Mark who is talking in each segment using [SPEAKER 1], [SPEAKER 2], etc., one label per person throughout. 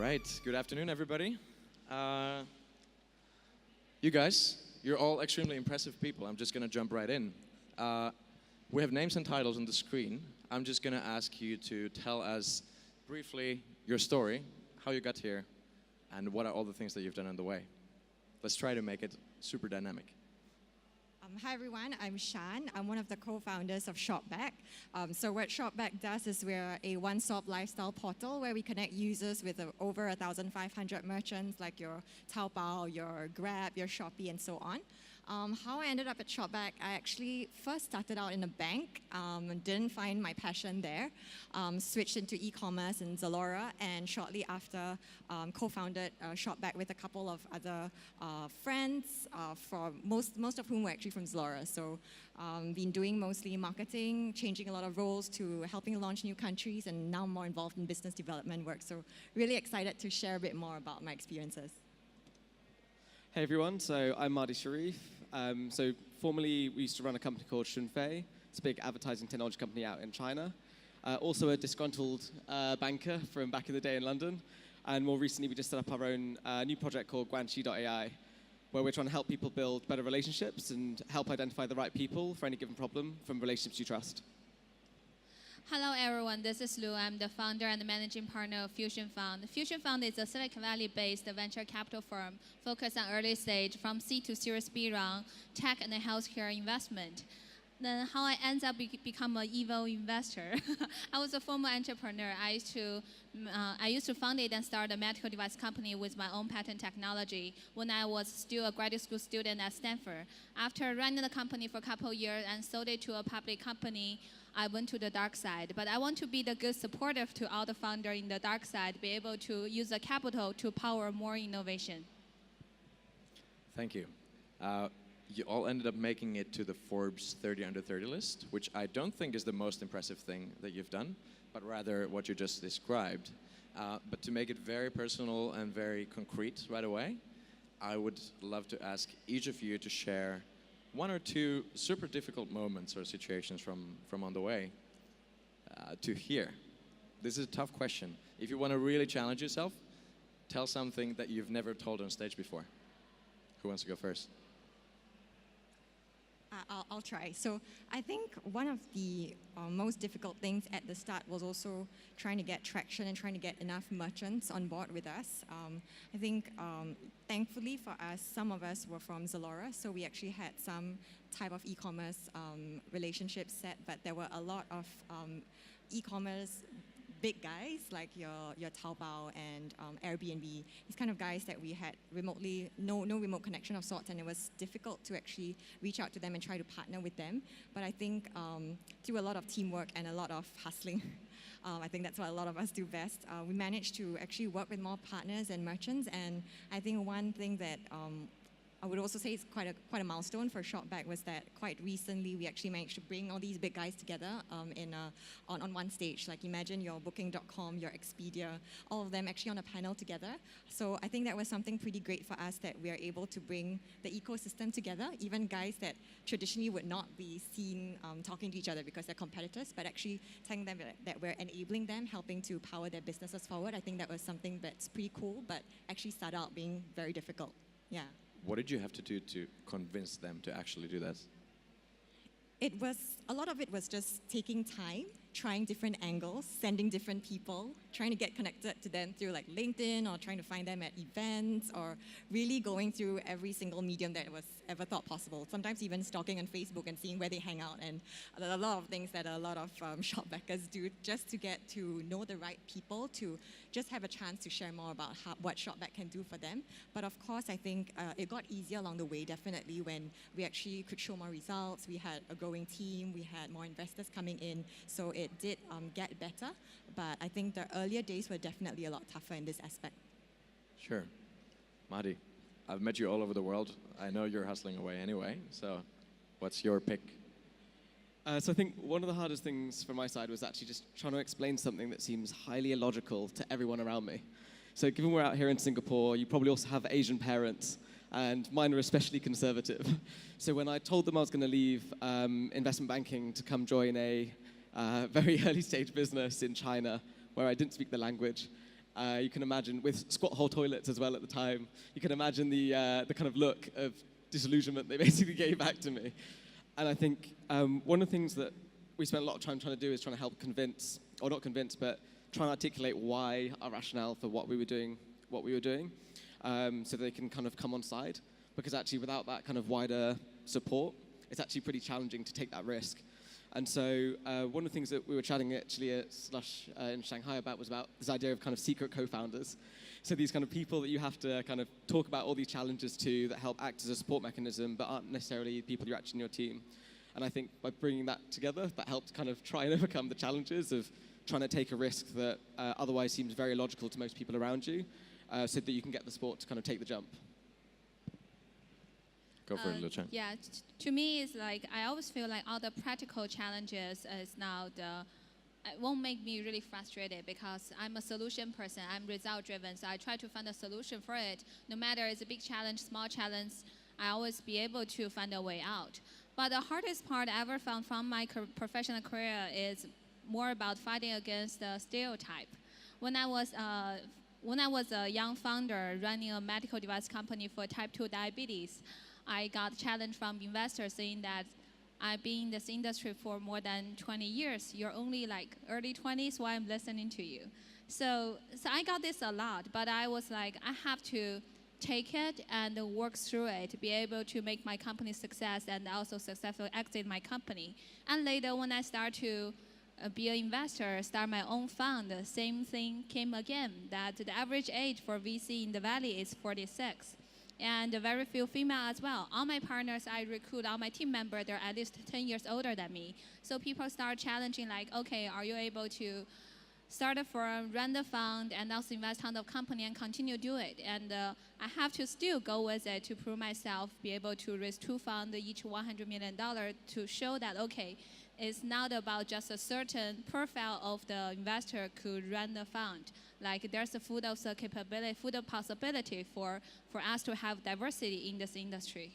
[SPEAKER 1] right, good afternoon, everybody. You guys, you're all extremely impressive people. I'm just going to jump right in. We have names and titles on the screen. I'm just going to ask you to tell us briefly your story, how you got here, and what are all the things that you've done on the way. Let's try to make it super dynamic.
[SPEAKER 2] Hi everyone, I'm Shan. I'm one of the co-founders of ShopBack. So what ShopBack does is we're a one-stop lifestyle portal where we connect users with over 1,500 merchants like your Taobao, your Grab, your Shopee, and so on. How I ended up at ShopBack, I actually first started out in a bank, didn't find my passion there, switched into e-commerce in Zalora, and shortly after co-founded ShopBack with a couple of other friends, most of whom were actually from Zalora. So been doing mostly marketing, changing a lot of roles to helping launch new countries, and now more involved in business development work. So really excited to share a bit more about my experiences.
[SPEAKER 3] Hey everyone, so I'm Mahdi Shariff. So formerly we used to run a company called Shunfei. It's a big advertising technology company out in China. Also a disgruntled banker from back in the day in London. And more recently we just set up our own new project called Guanxi.AI, where we're trying to help people build better relationships and help identify the right people for any given problem from relationships you trust.
[SPEAKER 4] Hello everyone, this is Lu. I'm the founder and the managing partner of Fusion Fund. Fusion Fund is a Silicon Valley-based venture capital firm focused on early stage from C to Series B round, tech and healthcare investment. Then how I ended up become an evil investor. I was a former entrepreneur. I used to found it and start a medical device company with my own patent technology when I was still a graduate school student at Stanford. After running the company for a couple of years and sold it to a public company, I went to the dark side. But I want to be the good supportive to all the founders in the dark side, be able to use the capital to power more innovation.
[SPEAKER 1] Thank you. You all ended up making it to the Forbes 30 under 30 list, which I don't think is the most impressive thing that you've done, but rather what you just described. But to make it very personal and very concrete right away, I would love to ask each of you to share one or two super difficult moments or situations from on the way to here. This is a tough question. If you want to really challenge yourself, tell something that you've never told on stage before. Who wants to go first?
[SPEAKER 2] I'll try. So I think one of the most difficult things at the start was also trying to get traction and trying to get enough merchants on board with us. I think thankfully for us, some of us were from Zalora, so we actually had some type of e-commerce relationship set, but there were a lot of e-commerce big guys like your Taobao and Airbnb, these kind of guys that we had remotely, no remote connection of sorts, and it was difficult to actually reach out to them and try to partner with them. But I think through a lot of teamwork and a lot of hustling, I think that's what a lot of us do best, we managed to actually work with more partners and merchants. And I think one thing that I would also say it's quite a milestone for ShopBack was that quite recently we actually managed to bring all these big guys together on one stage. Like imagine your Booking.com, your Expedia, all of them actually on a panel together. So I think that was something pretty great for us, that we are able to bring the ecosystem together, even guys that traditionally would not be seen talking to each other because they're competitors, but actually telling them that we're enabling them, helping to power their businesses forward. I think that was something that's pretty cool, but actually started out being very difficult. Yeah.
[SPEAKER 1] What did you have to do to convince them to actually do that?
[SPEAKER 2] A lot of it was just taking time, trying different angles, sending different people, trying to get connected to them through like LinkedIn or trying to find them at events, or really going through every single medium that was ever thought possible. Sometimes even stalking on Facebook and seeing where they hang out, and a lot of things that a lot of shopbackers do just to get to know the right people, to just have a chance to share more about what ShopBack can do for them. But of course, I think it got easier along the way, definitely, when we actually could show more results. We had a growing team, we had more investors coming in, so it did get better. But I think the earlier days were definitely a lot tougher in this aspect.
[SPEAKER 1] Sure. Mahdi, I've met you all over the world. I know you're hustling away anyway, so what's your pick?
[SPEAKER 3] So I think one of the hardest things from my side was actually just trying to explain something that seems highly illogical to everyone around me. So given we're out here in Singapore, you probably also have Asian parents, and mine are especially conservative. So when I told them I was going to leave investment banking to come join a very early stage business in China where I didn't speak the language, You can imagine, with squat hole toilets as well at the time, you can imagine the kind of look of disillusionment they basically gave back to me. And I think one of the things that we spent a lot of time trying to do is trying to help convince, or not convince, but try and articulate why our rationale for what we were doing, so they can kind of come on side. Because actually without that kind of wider support, it's actually pretty challenging to take that risk. And so one of the things that we were chatting actually at Slush in Shanghai about was about this idea of kind of secret co-founders. So these kind of people that you have to kind of talk about all these challenges to that help act as a support mechanism, but aren't necessarily people you're actually in your team. And I think by bringing that together, that helped kind of try and overcome the challenges of trying to take a risk that otherwise seems very logical to most people around you, so that you can get the support to kind of take the jump.
[SPEAKER 1] Go for it, Liu Chen.
[SPEAKER 4] Yeah, to me, it's like I always feel like all the practical challenges is now it won't make me really frustrated because I'm a solution person. I'm result driven, so I try to find a solution for it. No matter it's a big challenge, small challenge, I always be able to find a way out. But the hardest part I ever found from my professional career is more about fighting against the stereotype. When I was a young founder running a medical device company for type 2 diabetes, I got challenged from investors saying that I've been in this industry for more than 20 years. You're only like early 20s, why I'm listening to you. So I got this a lot, but I was like, I have to take it and work through it to be able to make my company success and also successfully exit my company. And later when I start to be an investor, start my own fund, the same thing came again, that the average age for VC in the Valley is 46. And very few female as well. All my partners I recruit, all my team members, they're at least 10 years older than me. So people start challenging like, okay, are you able to start a firm, run the fund, and also invest in the company and continue to do it? And I have to still go with it to prove myself, be able to raise 2 funds, each $100 million, to show that, okay, it's not about just a certain profile of the investor could run the fund. Like there's a food of the capability, food of possibility for us to have diversity in this industry.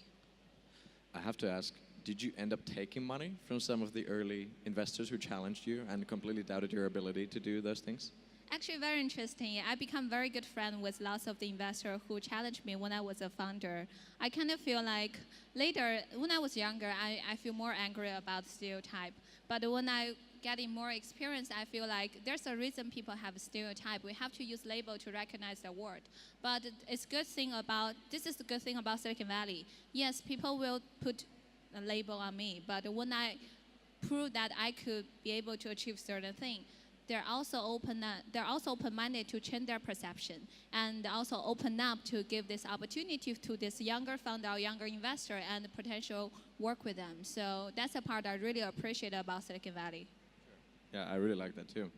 [SPEAKER 1] I have to ask, did you end up taking money from some of the early investors who challenged you and completely doubted your ability to do those things?
[SPEAKER 4] Actually, very interesting. I become very good friend with lots of the investors who challenged me when I was a founder. I kind of feel like later, when I was younger, I feel more angry about stereotype. But when I getting more experience, I feel like there's a reason people have a stereotype. We have to use label to recognize the word. But it's good thing about, this is the good thing about Silicon Valley. Yes, people will put a label on me, but when I prove that I could be able to achieve certain thing, they're also open-minded to change their perception and also open up to give this opportunity to this younger founder or younger investor and potential work with them. So that's a part I really appreciate about Silicon Valley.
[SPEAKER 1] Yeah, I really like that too.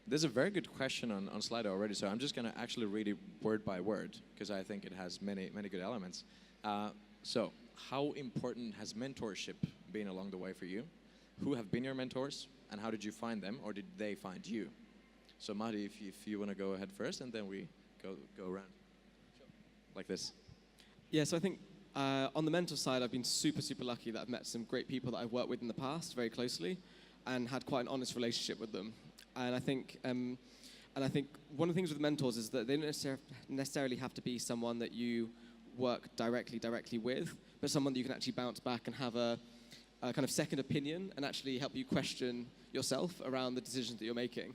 [SPEAKER 1] There's a very good question on Slido already, so I'm just going to actually read it word by word because I think it has many good elements. So, how important has mentorship been along the way for you? Who have been your mentors, and how did you find them, or did they find you? So, Mahdi, if you want to go ahead first, and then we go around. Sure. Like this.
[SPEAKER 3] Yeah, so I think on the mentor side, I've been super lucky that I've met some great people that I've worked with in the past very closely, and had quite an honest relationship with them. And I think one of the things with mentors is that they don't necessarily have to be someone that you work directly with, but someone that you can actually bounce back and have a kind of second opinion and actually help you question yourself around the decisions that you're making.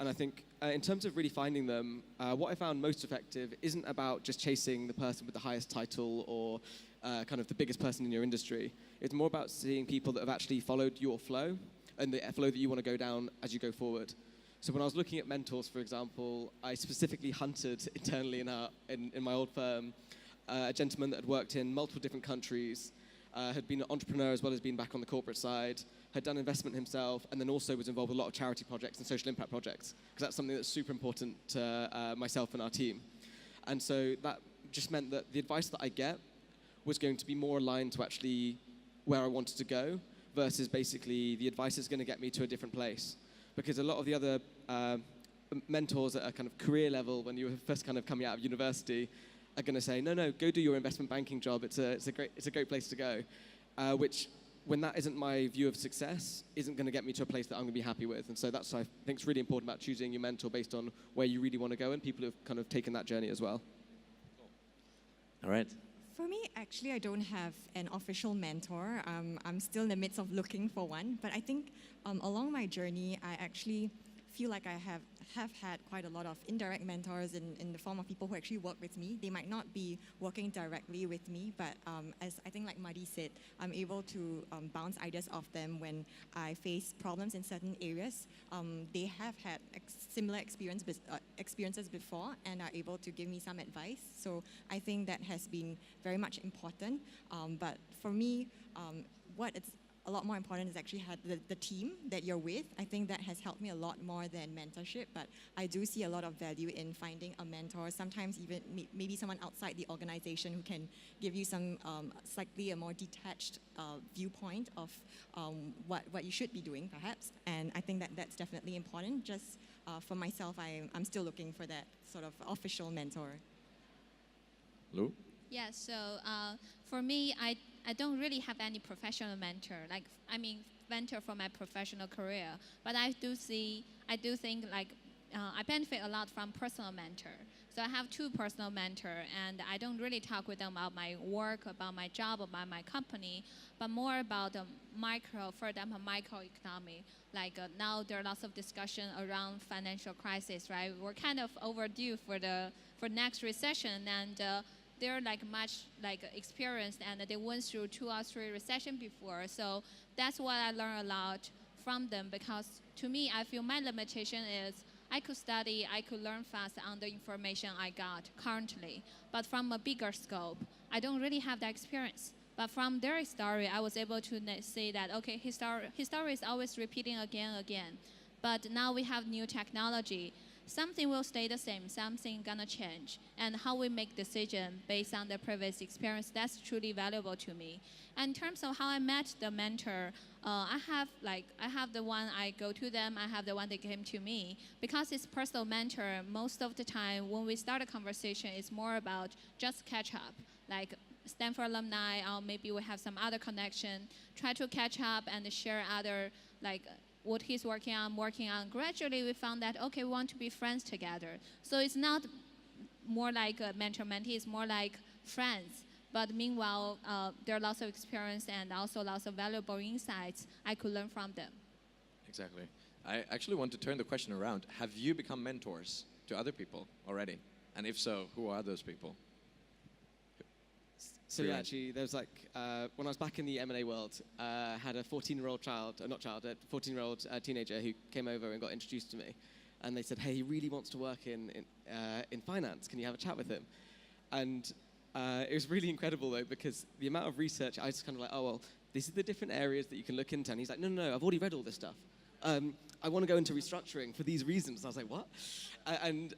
[SPEAKER 3] And I think in terms of really finding them, what I found most effective isn't about just chasing the person with the highest title or kind of the biggest person in your industry. It's more about seeing people that have actually followed your flow and the flow that you want to go down as you go forward. So when I was looking at mentors, for example, I specifically hunted internally in my old firm a gentleman that had worked in multiple different countries, had been an entrepreneur as well as being back on the corporate side, had done investment himself, and then also was involved with a lot of charity projects and social impact projects, because that's something that's super important to myself and our team. And so that just meant that the advice that I get was going to be more aligned to actually where I wanted to go, versus basically the advice is going to get me to a different place. Because a lot of the other mentors at a kind of career level, when you were first kind of coming out of university, are going to say, no, go do your investment banking job. It's a great place to go, which when that isn't my view of success, isn't going to get me to a place that I'm going to be happy with. And so that's what I think is really important about choosing your mentor based on where you really want to go, and people who've kind of taken that journey as well.
[SPEAKER 1] All right.
[SPEAKER 2] For me, actually, I don't have an official mentor. I'm still in the midst of looking for one. But I think along my journey, I actually feel like I have had quite a lot of indirect mentors in the form of people who actually work with me. They might not be working directly with me, but as I think like Mahdi said, I'm able to bounce ideas off them when I face problems in certain areas. They have had similar experiences before and are able to give me some advice. So I think that has been very much important. But for me, what it's a lot more important is actually the team that you're with. I think that has helped me a lot more than mentorship, but I do see a lot of value in finding a mentor, sometimes even maybe someone outside the organization who can give you some slightly a more detached viewpoint of what you should be doing, perhaps. And I think that that's definitely important. Just for myself, I'm still looking for that sort of official mentor.
[SPEAKER 1] Lou?
[SPEAKER 4] Yeah, so for me, I don't really have any professional mentor, mentor for my professional career. But I do think I benefit a lot from personal mentor. So I have 2 personal mentors, and I don't really talk with them about my work, about my job, about my company, but more about for example, microeconomy. Now there are lots of discussion around financial crisis, right? We're kind of overdue for next recession, and they're much experienced, and they went through 2 or 3 recessions before. So that's what I learned a lot from them, because to me, I feel my limitation is I could study, I could learn fast on the information I got currently. But from a bigger scope, I don't really have that experience. But from their story, I was able to say that, okay, his story is always repeating again and again. But now we have new technology. Something will stay the same, something gonna change. And how we make decision based on the previous experience, that's truly valuable to me. And in terms of how I met the mentor, I have the one I go to them, I have the one that came to me. Because it's personal mentor, most of the time when we start a conversation, it's more about just catch up. Like Stanford alumni, or maybe we have some other connection, try to catch up and share other what he's working on. Gradually, we found that, okay, we want to be friends together. So it's not more like a mentor-mentee, it's more like friends. But meanwhile, there are lots of experience and also lots of valuable insights I could learn from them.
[SPEAKER 1] Exactly. I actually want to turn the question around. Have you become mentors to other people already? And if so, who are those people?
[SPEAKER 3] So yeah, actually, there was when I was back in the M&A world, I had a 14-year-old a 14-year-old teenager who came over and got introduced to me. And they said, hey, he really wants to work in finance. Can you have a chat with him? And it was really incredible, though, because the amount of research, I was kind of like, oh, well, these are the different areas that you can look into. And he's like, no, I've already read all this stuff. I want to go into restructuring for these reasons. And I was like, what? And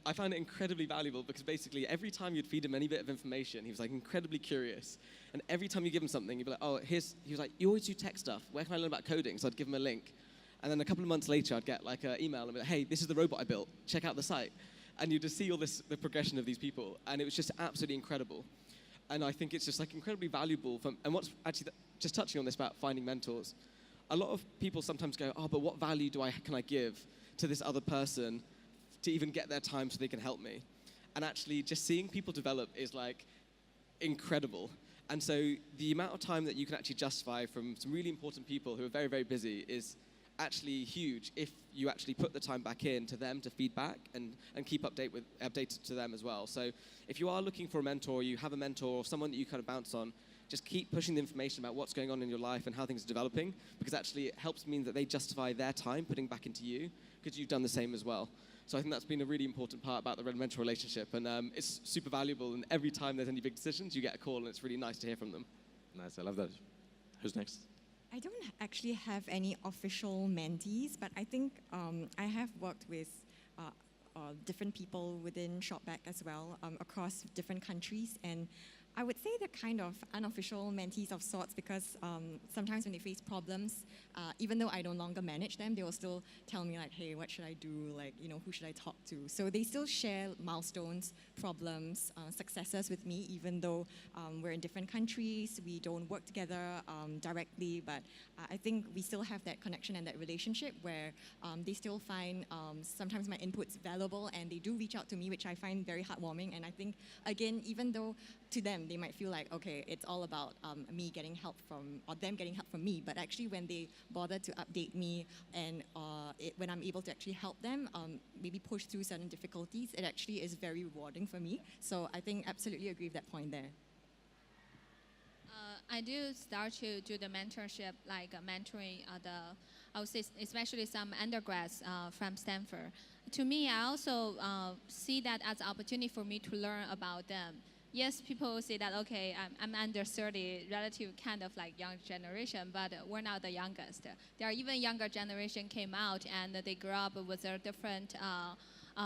[SPEAKER 3] I found it incredibly valuable because basically every time you'd feed him any bit of information, he was incredibly curious. And every time you give him something, you'd be like, oh, he was like, you always do tech stuff. Where can I learn about coding? So I'd give him a link. And then a couple of months later, I'd get an email and be like, hey, this is the robot I built. Check out the site. And you just see the progression of these people. And it was just absolutely incredible. And I think it's just incredibly valuable. And what's actually, just touching on this about finding mentors, a lot of people sometimes go, oh, but what value can I give to this other person to even get their time so they can help me? And actually, just seeing people develop is incredible. And so the amount of time that you can actually justify from some really important people who are very, very busy is actually huge if you actually put the time back in to them to feedback and keep updated to them as well. So if you are looking for a mentor, you have a mentor or someone that you kind of bounce on, just keep pushing the information about what's going on in your life and how things are developing, because actually it helps mean that they justify their time putting back into you because you've done the same as well. So I think that's been a really important part about the mentor relationship, and it's super valuable, and every time there's any big decisions, you get a call, and it's really nice to hear from them.
[SPEAKER 1] Nice, I love that. Who's next?
[SPEAKER 2] I don't actually have any official mentees, but I think I have worked with different people within ShopBack as well, across different countries. And I would say they're kind of unofficial mentees of sorts because sometimes when they face problems, even though I no longer manage them, they will still tell me like, hey, what should I do? Like, who should I talk to? So they still share milestones, problems, successes with me, even though we're in different countries, we don't work together directly, but I think we still have that connection and that relationship where they still find sometimes my input's valuable and they do reach out to me, which I find very heartwarming. And I think, again, even though to them, they might feel like, okay, it's all about me getting help from, or them getting help from me. But actually, when they bother to update me and when I'm able to actually help them, maybe push through certain difficulties, it actually is very rewarding for me. So I think absolutely agree with that point there.
[SPEAKER 4] I do start to do the mentorship, like mentoring I would say especially some undergrads from Stanford. To me, I also see that as an opportunity for me to learn about them. Yes, people say that, okay, I'm under 30, relative kind of like young generation, but we're not the youngest. There are even younger generation came out and they grew up with a different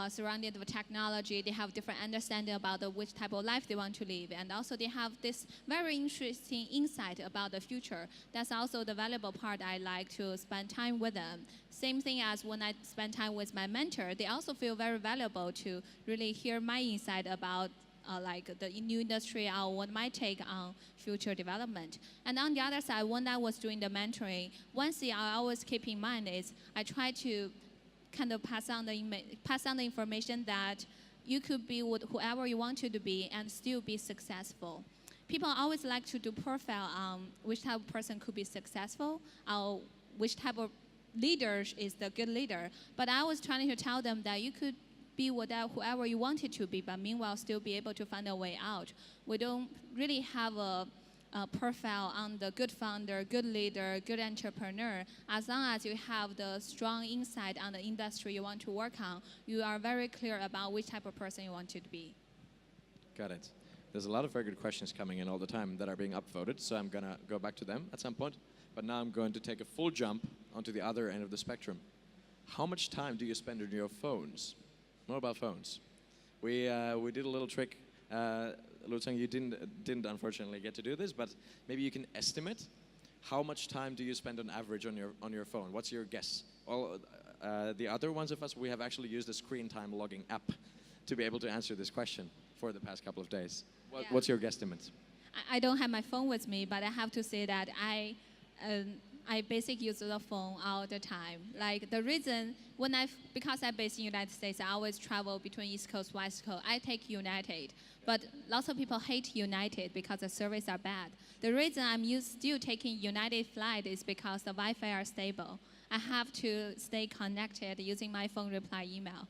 [SPEAKER 4] surrounded with technology. They have different understanding about which type of life they want to live. And also they have this very interesting insight about the future. That's also the valuable part I like to spend time with them. Same thing as when I spend time with my mentor, they also feel very valuable to really hear my insight about like the new industry or what my take on future development. And on the other side, when I was doing the mentoring, one thing I always keep in mind is I try to kind of pass on the information that you could be whoever you want to be and still be successful. People always like to do profile on which type of person could be successful or which type of leader is the good leader. But I was trying to tell them that you could be whoever you wanted to be, but meanwhile still be able to find a way out. We don't really have a profile on the good founder, good leader, good entrepreneur. As long as you have the strong insight on the industry you want to work on, you are very clear about which type of person you want to be.
[SPEAKER 1] Got it. There's a lot of very good questions coming in all the time that are being upvoted, so I'm going to go back to them at some point. But now I'm going to take a full jump onto the other end of the spectrum. How much time do you spend on your phones? Mobile phones. We did a little trick. Zhang, you didn't unfortunately get to do this, but maybe you can estimate how much time do you spend on average on your phone? What's your guess? All the other ones of us, we have actually used a screen time logging app to be able to answer this question for the past couple of days. What's your guesstimate?
[SPEAKER 4] I don't have my phone with me, but I have to say that I basically use the phone all the time. Like the reason because I'm based in the United States, I always travel between East Coast, West Coast. I take United, but lots of people hate United because the services are bad. The reason I'm still taking United flight is because the Wi-Fi are stable. I have to stay connected using my phone reply email.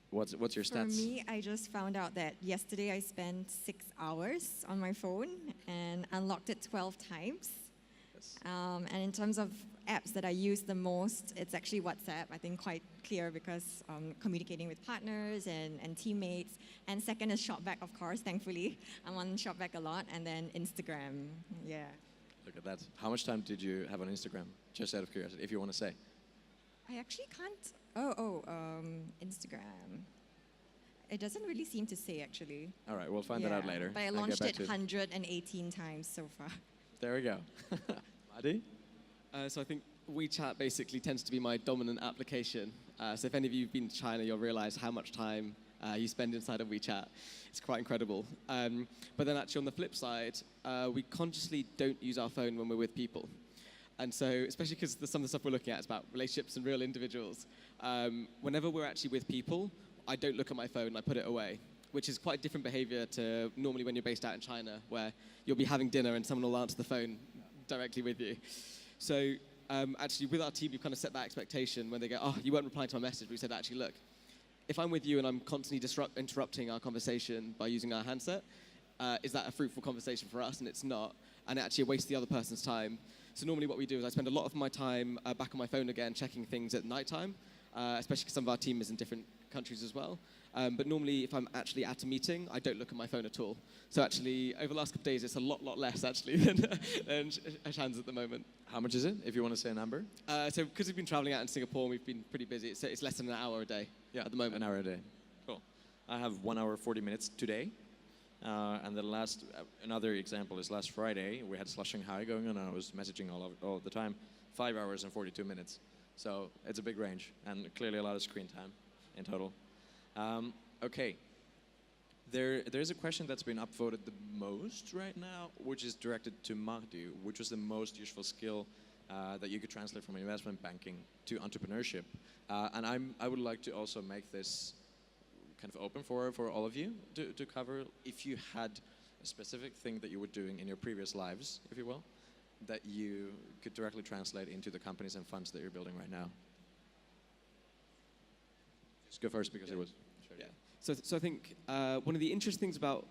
[SPEAKER 1] What's your stats?
[SPEAKER 2] For me, I just found out that yesterday I spent 6 hours on my phone and unlocked it 12 times. Yes. And in terms of apps that I use the most, it's actually WhatsApp. I think quite clear because communicating with partners and teammates. And second is ShopBack, of course, thankfully. I'm on ShopBack a lot. And then Instagram, yeah.
[SPEAKER 1] Look at that. How much time did you have on Instagram? Just out of curiosity, if you want to say.
[SPEAKER 2] I actually can't. Instagram. It doesn't really seem to say, actually.
[SPEAKER 1] All right, we'll find that out later.
[SPEAKER 2] But I launched it 118 times so far.
[SPEAKER 1] There we go. Mahdi?
[SPEAKER 3] So I think WeChat basically tends to be my dominant application. So if any of you have been to China, you'll realize how much time you spend inside of WeChat. It's quite incredible. But then actually on the flip side, we consciously don't use our phone when we're with people. And so, especially because some of the stuff we're looking at is about relationships and real individuals, whenever we're actually with people, I don't look at my phone, I put it away, which is quite different behavior to normally when you're based out in China, where you'll be having dinner and someone will answer the phone directly with you. So actually with our team, we've kind of set that expectation when they go, oh, you weren't replying to my message. We said, actually, look, if I'm with you and I'm constantly interrupting our conversation by using our handset, is that a fruitful conversation for us? And it's not. And it actually wastes the other person's time. So normally what we do is I spend a lot of my time back on my phone again, checking things at nighttime, especially because some of our team is in different countries as well. But normally if I'm actually at a meeting, I don't look at my phone at all. So actually, over the last couple of days, it's a lot less actually than Shan's at the moment.
[SPEAKER 1] How much is it, if you want to say a number?
[SPEAKER 3] So because we've been traveling out in Singapore and we've been pretty busy, it's less than an hour a day at the moment.
[SPEAKER 1] An hour a day. Cool. I have 1 hour, 40 minutes today. And the last, another example is last Friday, we had Slush Shanghai going on, and I was messaging all the time, 5 hours and 42 minutes. So it's a big range, and clearly a lot of screen time in total. Okay, there's a question that's been upvoted the most right now, which is directed to Mahdi, which was the most useful skill that you could translate from investment banking to entrepreneurship. And I would like to also make this kind of open for all of you to cover. If you had a specific thing that you were doing in your previous lives, if you will, that you could directly translate into the companies and funds that you're building right now. Just go first because it was shared.
[SPEAKER 3] Yeah. So I think one of the interesting things about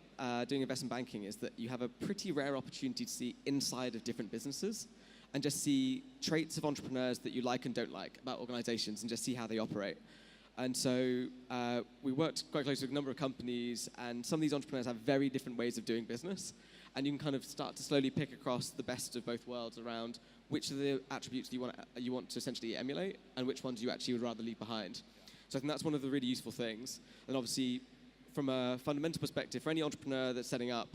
[SPEAKER 3] doing investment banking is that you have a pretty rare opportunity to see inside of different businesses and just see traits of entrepreneurs that you like and don't like about organizations and just see how they operate. And so we worked quite closely with a number of companies, and some of these entrepreneurs have very different ways of doing business. And you can kind of start to slowly pick across the best of both worlds around which of the attributes you want to essentially emulate and which ones you actually would rather leave behind. So I think that's one of the really useful things. And obviously, from a fundamental perspective, for any entrepreneur that's setting up,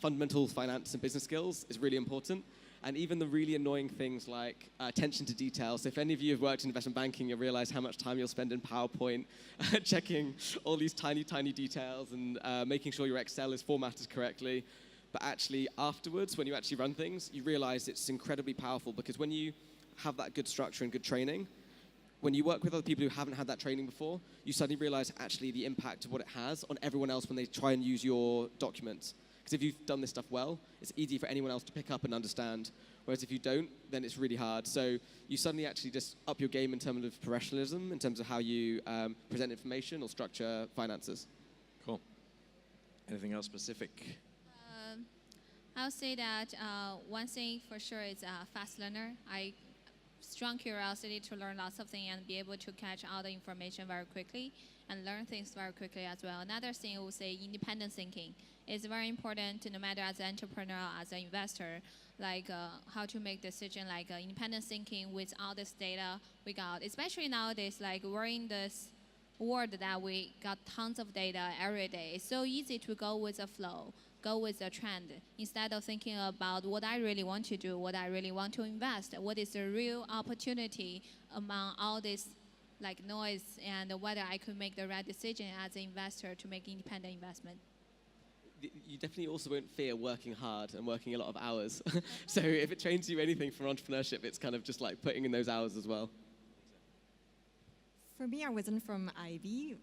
[SPEAKER 3] fundamental finance and business skills is really important. And even the really annoying things like attention to detail. So if any of you have worked in investment banking, you'll realize how much time you'll spend in PowerPoint checking all these tiny, tiny details and making sure your Excel is formatted correctly. But actually, afterwards, when you actually run things, you realize it's incredibly powerful, because when you have that good structure and good training, when you work with other people who haven't had that training before, you suddenly realize actually the impact of what it has on everyone else when they try and use your documents. Because if you've done this stuff well, it's easy for anyone else to pick up and understand. Whereas if you don't, then it's really hard. So you suddenly actually just up your game in terms of professionalism, in terms of how you present information or structure finances.
[SPEAKER 1] Cool. Anything else specific?
[SPEAKER 4] I'll say that one thing for sure is a fast learner. Strong curiosity to learn lots of things and be able to catch all the information very quickly and learn things very quickly as well. Another thing I would say, independent thinking is very important, no matter as an entrepreneur or as an investor, like how to make decision, like independent thinking with all this data we got, especially nowadays, like we're in this world that we got tons of data every day. It's so easy to go with the flow, go with the trend, instead of thinking about what I really want to do, what I really want to invest, what is the real opportunity among all this like noise, and whether I could make the right decision as an investor to make independent investment.
[SPEAKER 3] You definitely also won't fear working hard and working a lot of hours. So if it trains you anything from entrepreneurship, it's kind of just like putting in those hours as well.
[SPEAKER 2] For me, I wasn't from IB.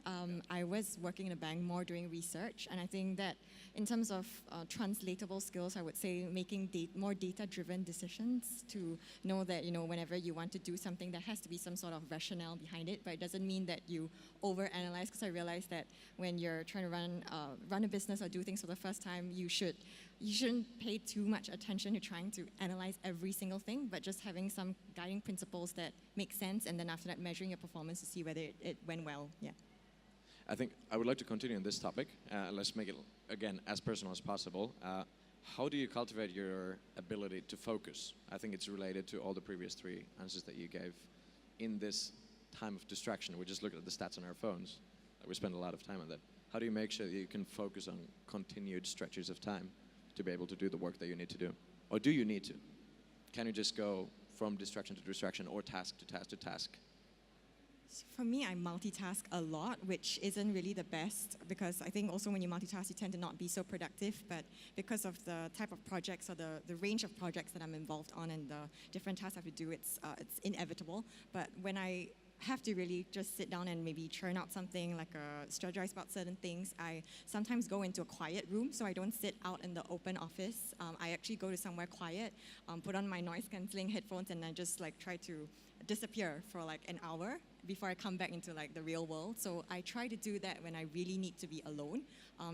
[SPEAKER 2] I was working in a bank, more doing research, and I think that in terms of translatable skills, I would say making more data-driven decisions to know that, whenever you want to do something, there has to be some sort of rationale behind it, but it doesn't mean that you overanalyze, because I realized that when you're trying to run a business or do things for the first time, you shouldn't pay too much attention to trying to analyze every single thing, but just having some guiding principles that make sense, and then after that, measuring your performance to see whether it went well. Yeah.
[SPEAKER 1] I think I would like to continue on this topic. Let's make it, again, as personal as possible. How do you cultivate your ability to focus? I think it's related to all the previous three answers that you gave. In this time of distraction, we just look at the stats on our phones. We spend a lot of time on that. How do you make sure that you can focus on continued stretches of time to be able to do the work that you need to do? Or do you need to? Can you just go from distraction to distraction or task to task to task?
[SPEAKER 2] For me, I multitask a lot, which isn't really the best, because I think also when you multitask, you tend to not be so productive. But because of the type of projects or the range of projects that I'm involved on and the different tasks I have to do, it's inevitable. But when I have to really just sit down and maybe churn out something, like strategize about certain things, I sometimes go into a quiet room, so I don't sit out in the open office. I actually go to somewhere quiet, put on my noise cancelling headphones, and I just like try to disappear for like an hour before I come back into like the real world. So I try to do that when I really need to be alone.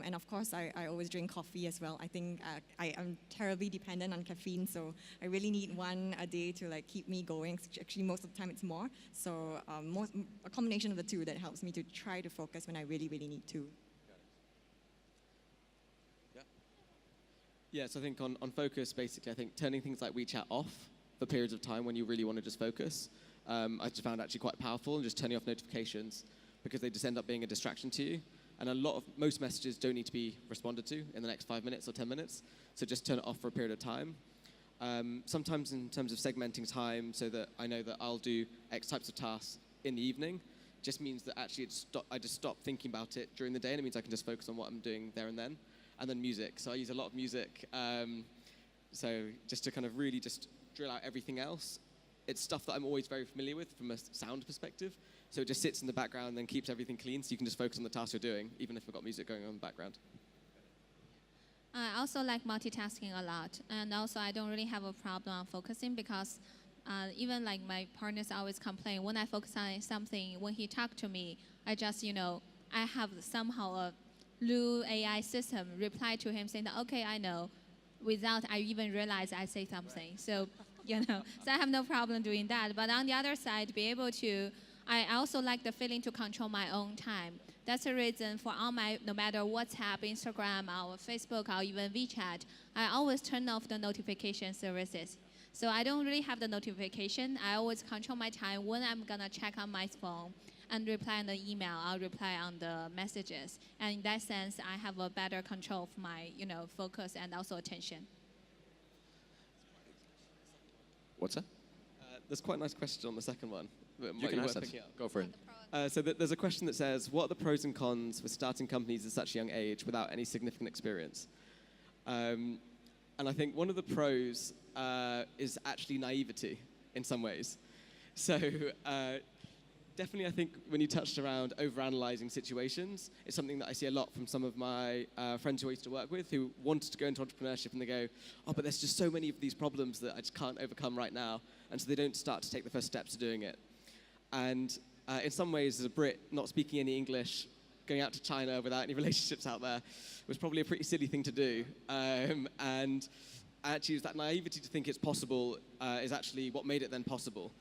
[SPEAKER 2] And of course, I always drink coffee as well. I think I am terribly dependent on caffeine, so I really need one a day to like keep me going. Actually, most of the time it's more. So a combination of the two that helps me to try to focus when I really, really need to.
[SPEAKER 3] Yeah, so I think on focus, basically, I think turning things like WeChat off for periods of time when you really want to just focus, I just found actually quite powerful, and just turning off notifications, because they just end up being a distraction to you. And most messages don't need to be responded to in the next 5 minutes or 10 minutes. So just turn it off for a period of time. Sometimes in terms of segmenting time so that I know that I'll do X types of tasks in the evening, just means that actually I just stop thinking about it during the day, and it means I can just focus on what I'm doing there and then. And then music. So I use a lot of music. So just to kind of really just drill out everything else. It's stuff that I'm always very familiar with from a sound perspective. So it just sits in the background and keeps everything clean, so you can just focus on the task you're doing, even if you've got music going on in the background.
[SPEAKER 4] I also like multitasking a lot, and also I don't really have a problem on focusing because even like my partners always complain when I focus on something, when he talks to me, I just, I have somehow a Lu AI system reply to him saying that, okay, I know, without I even realize I say something. So, so I have no problem doing that. But on the other side, be able to, I also like the feeling to control my own time. That's the reason for all my, no matter WhatsApp, Instagram, or Facebook, or even WeChat, I always turn off the notification services. So I don't really have the notification. I always control my time when I'm gonna check on my phone and reply on the email. I'll reply on the messages. And in that sense, I have a better control of my, focus and also attention.
[SPEAKER 1] What's that?
[SPEAKER 3] There's quite a nice question on the second one.
[SPEAKER 1] You can ask that. Go for it.
[SPEAKER 3] So there's a question that says, what are the pros and cons for starting companies at such a young age without any significant experience? And I think one of the pros is actually naivety in some ways. So definitely I think when you touched around overanalyzing situations, it's something that I see a lot from some of my friends who I used to work with who wanted to go into entrepreneurship, and they go, oh, but there's just so many of these problems that I just can't overcome right now. And so they don't start to take the first steps to doing it. And in some ways, as a Brit, not speaking any English, going out to China without any relationships out there was probably a pretty silly thing to do. And actually, it was that naivety to think it's possible is actually what made it then possible.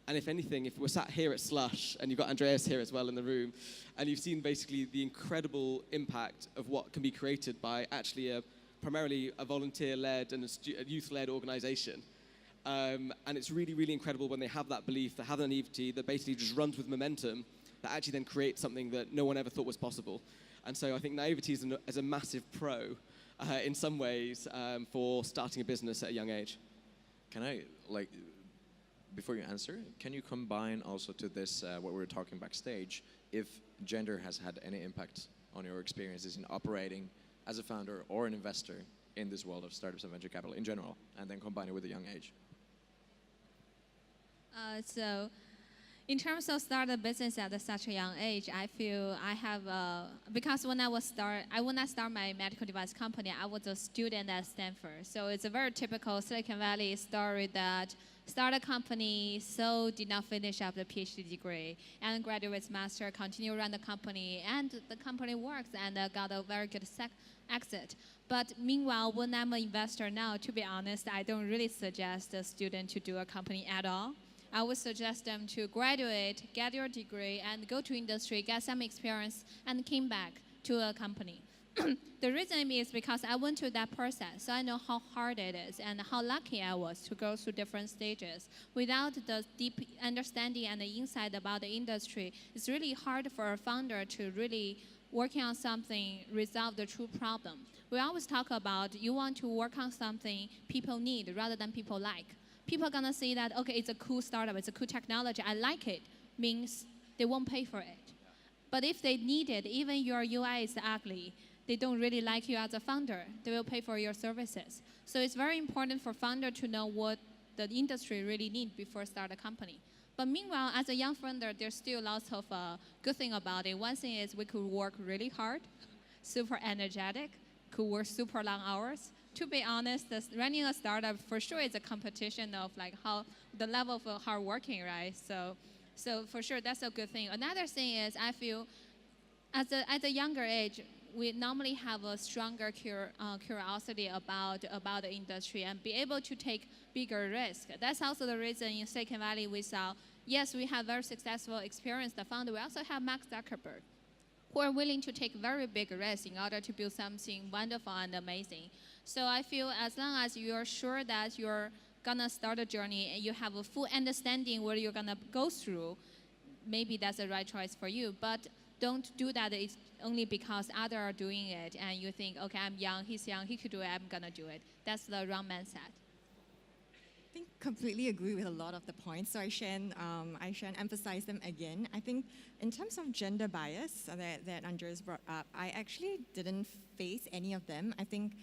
[SPEAKER 3] And if anything, if we're sat here at Slush, and you've got Andreas here as well in the room, and you've seen basically the incredible impact of what can be created by actually primarily a volunteer-led and a youth-led organization. And it's really, really incredible when they have that belief, they have that naivety that basically just runs with momentum, that actually then creates something that no one ever thought was possible. And so I think naivety is a massive pro in some ways for starting a business at a young age.
[SPEAKER 1] Can I, before you answer, can you combine also to this, what we were talking backstage, if gender has had any impact on your experiences in operating as a founder or an investor in this world of startups and venture capital in general, and then combine it with a young age?
[SPEAKER 4] So in terms of start a business at such a young age, I feel I have, because when I start my medical device company, I was a student at Stanford. So it's a very typical Silicon Valley story that start a company, so did not finish up the PhD degree, and graduates master, continue run the company, and the company works and got a very good exit. But meanwhile, when I'm an investor now, to be honest, I don't really suggest a student to do a company at all. I would suggest them to graduate, get your degree, and go to industry, get some experience, and came back to a company. The reason is because I went through that process, so I know how hard it is and how lucky I was to go through different stages. Without the deep understanding and the insight about the industry, it's really hard for a founder to really working on something, resolve the true problem. We always talk about you want to work on something people need rather than people like. People are gonna say that, okay, it's a cool startup, it's a cool technology, I like it, means they won't pay for it. But if they need it, even your UI is ugly, they don't really like you as a founder, they will pay for your services. So it's very important for founder to know what the industry really needs before start a company. But meanwhile, as a young founder, there's still lots of good thing about it. One thing is we could work really hard, super energetic, could work super long hours. To be honest, running a startup for sure is a competition of how the level of hard working, right? So for sure that's a good thing. Another thing is I feel at a younger age, we normally have a stronger curiosity about the industry and be able to take bigger risks. That's also the reason in Silicon Valley we saw, yes, we have very successful experience, the founder. We also have Mark Zuckerberg, who are willing to take very big risks in order to build something wonderful and amazing. So I feel as long as you're sure that you're gonna start a journey and you have a full understanding what you're gonna go through, maybe that's the right choice for you. But Don't do that it's only because others are doing it and you think, okay, I'm young, he's young, he could do it, I'm gonna do it. That's the wrong mindset.
[SPEAKER 2] I think completely agree with a lot of the points. So I shan't emphasize them again. I think in terms of gender bias that Andreas brought up, I actually didn't face any of them. I think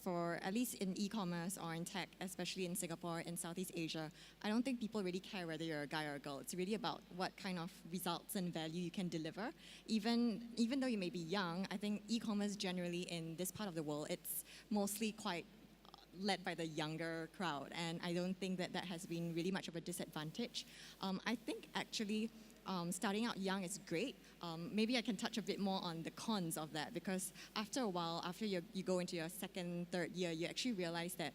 [SPEAKER 2] for at least in e-commerce or in tech, especially in Singapore and Southeast Asia, I don't think people really care whether you're a guy or a girl. It's really about what kind of results and value you can deliver. Even though you may be young, I think e-commerce generally in this part of the world, it's mostly quite led by the younger crowd, and I don't think that has been really much of a disadvantage. I think actually starting out young is great. Maybe I can touch a bit more on the cons of that, because after a while, after you go into your second, third year, you actually realize that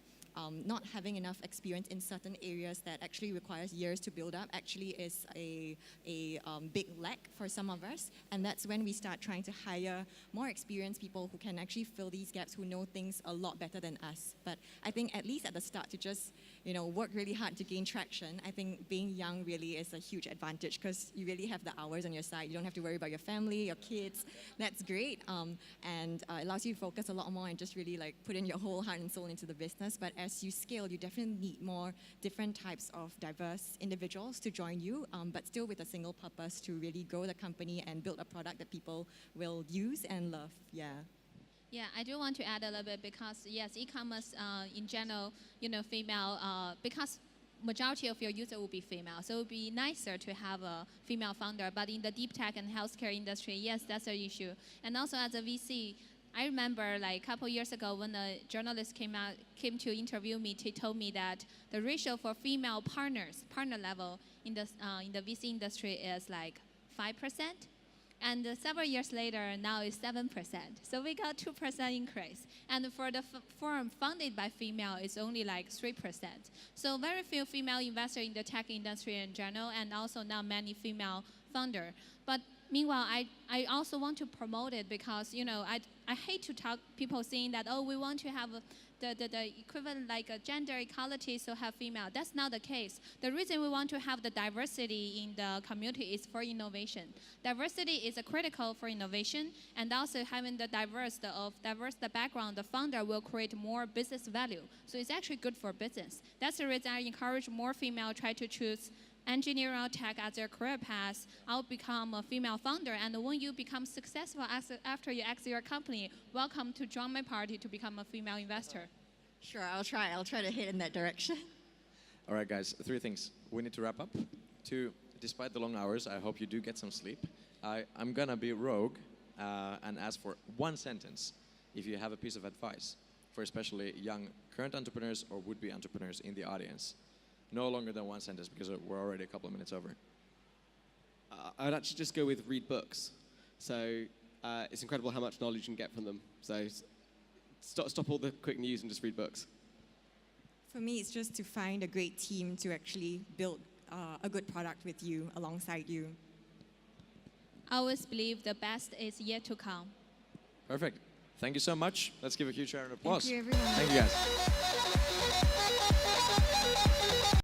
[SPEAKER 2] not having enough experience in certain areas that actually requires years to build up actually is a big lack for some of us. And that's when we start trying to hire more experienced people who can actually fill these gaps, who know things a lot better than us. But I think at least at the start to just work really hard to gain traction. I think being young really is a huge advantage because you really have the hours on your side. You don't have to worry about your family, your kids. That's great. And it allows you to focus a lot more and just really put in your whole heart and soul into the business. But as you scale, you definitely need more different types of diverse individuals to join you, but still with a single purpose to really grow the company and build a product that people will use and love.
[SPEAKER 4] Yeah, I do want to add a little bit because yes, e-commerce in general, female, because majority of your user will be female, so it would be nicer to have a female founder. But in the deep tech and healthcare industry, yes, that's an issue. And also as a VC, I remember a couple years ago when a journalist came to interview me, he told me that the ratio for female partner level in the VC industry is 5%. And several years later, now it's 7%. So we got 2% increase. And for the firm funded by female, it's only 3%. So very few female investors in the tech industry in general, and also not many female founder. But meanwhile, I also want to promote it because, I hate to talk people saying that, oh, we want to have the equivalent a gender equality, so have female. That's not the case. The reason we want to have the diversity in the community is for innovation. Diversity is critical for innovation, and also having the diverse background, the founder will create more business value. So it's actually good for business. That's the reason I encourage more female try to choose engineering or tech as their career path. I'll become a female founder, and when you become successful after you exit your company, welcome to join my party to become a female investor.
[SPEAKER 2] Sure, I'll try to head in that direction.
[SPEAKER 1] All right, guys, 3 things. We need to wrap up. 2, despite the long hours, I hope you do get some sleep. I'm gonna be rogue and ask for 1 sentence if you have a piece of advice for especially young current entrepreneurs or would-be entrepreneurs in the audience. No longer than 1 sentence because we're already a couple of minutes over.
[SPEAKER 3] I would actually just go with read books. So it's incredible how much knowledge you can get from them. So stop all the quick news and just read books.
[SPEAKER 2] For me, it's just to find a great team to actually build a good product with you, alongside you.
[SPEAKER 4] I always believe the best is yet to come.
[SPEAKER 1] Perfect. Thank you so much. Let's give a huge round of applause.
[SPEAKER 2] Thank you, everyone.
[SPEAKER 1] Thank you, guys.